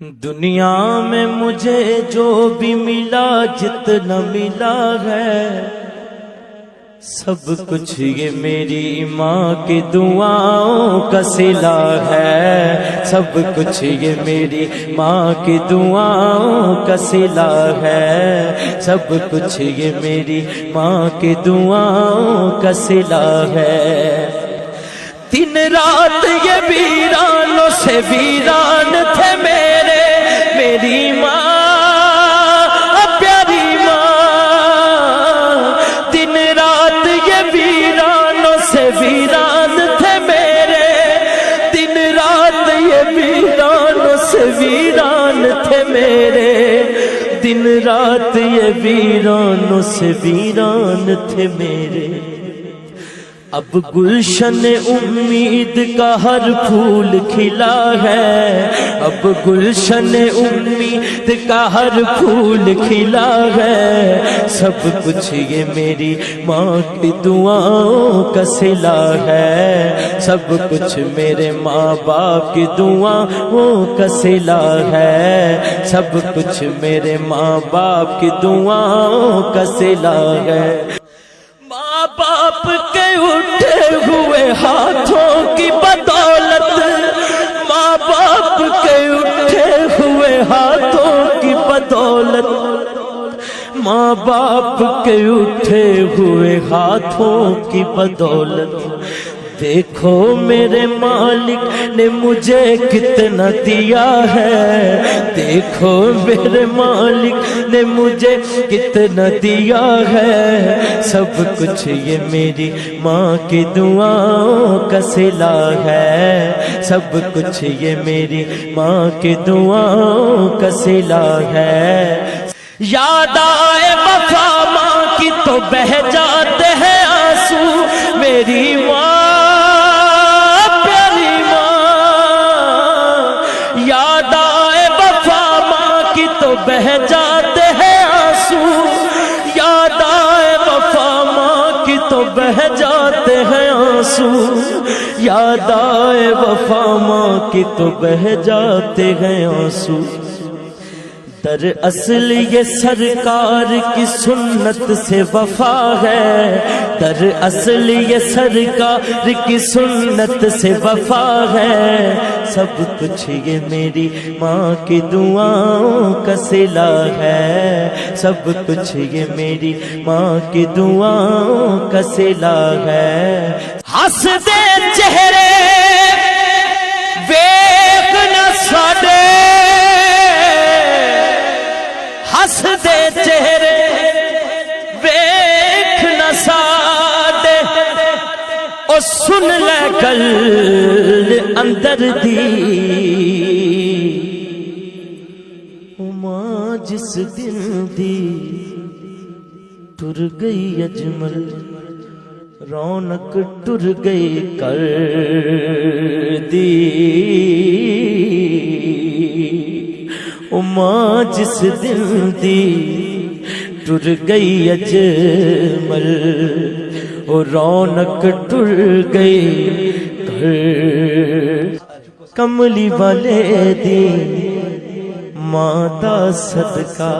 دنیا میں مجھے جو بھی ملا جتنا ملا ہے سب کچھ یہ میری ماں کی دعاؤں کا صلہ ہے، سب کچھ یہ میری ماں کی دعاؤں کا صلہ ہے، سب کچھ یہ میری ماں کی دعاؤں کا صلہ ہے۔ دن رات یہ ویرانوں سے ویران تھے میری ماں پیاری ماں، دن رات یہ ویرانوں سے ویران تھے دن رات یہ ویرانوں سے ویران تھے دن رات یہ ویرانوں سے ویران تھے میرے۔ اب گلشن امید کا ہر پھول کھلا ہے، اب گلشن امید کا ہر پھول کھلا ہے، سب کچھ یہ میری ماں کی دعاؤں کا صلہ ہے، سب کچھ میرے ماں باپ کی دعاؤں کا صلہ ہے، سب کچھ میرے ماں باپ کی دعاؤں کا صلہ ہے۔ ماں باپ کے اٹھے ہوئے ہاتھوں کی بدولت، ماں باپ کے اٹھے ہوئے ہاتھوں کی بدولت، ماں باپ کے اٹھے ہوئے ہاتھوں کی بدولت، دیکھو میرے مالک نے مجھے کتنا دیا ہے، دیکھو میرے مالک نے مجھے کتنا دیا ہے، سب کچھ یہ میری ماں کی دعاؤں کا صلہ ہے، سب کچھ یہ میری ماں کی دعاؤں کا صلہ ہے۔ یاد آئے وفا ماں کی تو بہہ جاتے ہیں آنسو، میری ماں پیاری ماں، یاد آئے وفا ماں کی تو بہہ جاتے ہیں آنسو، یاد آئے وفا ماں کی تو بہہ جاتے ہیں آنسو، یاد آئے وفا ماں کی تو بہہ جاتے ہیں آنسو۔ دراصل یہ سرکار کی سنت سے وفا ہے، دراصل یہ سرکار کی سنت سے وفا ہے، سب کچھ یہ میری ماں کی دعاؤں کا صلہ ہے، سب کچھ یہ میری ماں کی دعاؤں کا صلہ ہے۔ ہنس دے چہرے ویکھ نہ ساڈے، ہس دے چہرے ویکھ نہ ساڈے، او سن لے گل اندر دی، او ماں جس دن دی ٹر گئی اجمل، رونق ٹر گئی کر دی، او ماں جس دن دی ٹر گئی اجمل، او رونق ٹر گئی گھر، کملی والے دی ماں دا صدقہ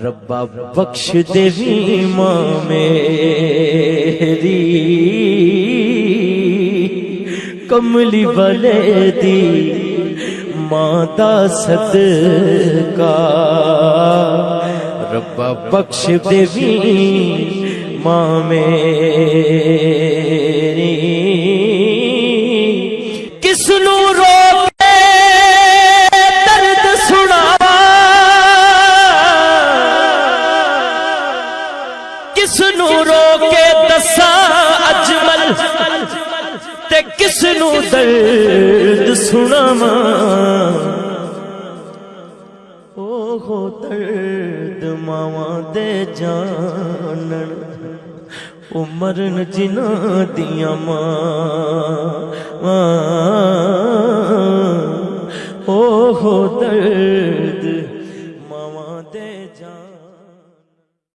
ربا بخش دیوی ماں میری، کملی والے دی ماں دا صدقہ ربا بخش دیوی ماں میری، کس نو رو کے درد سناوا، کس نو رو کے دساں اجمل، تے کس نو درد سناواں، او ہو درد ماواں دے جانن، او مرن جنہاں دیاں ماں، او ہو درد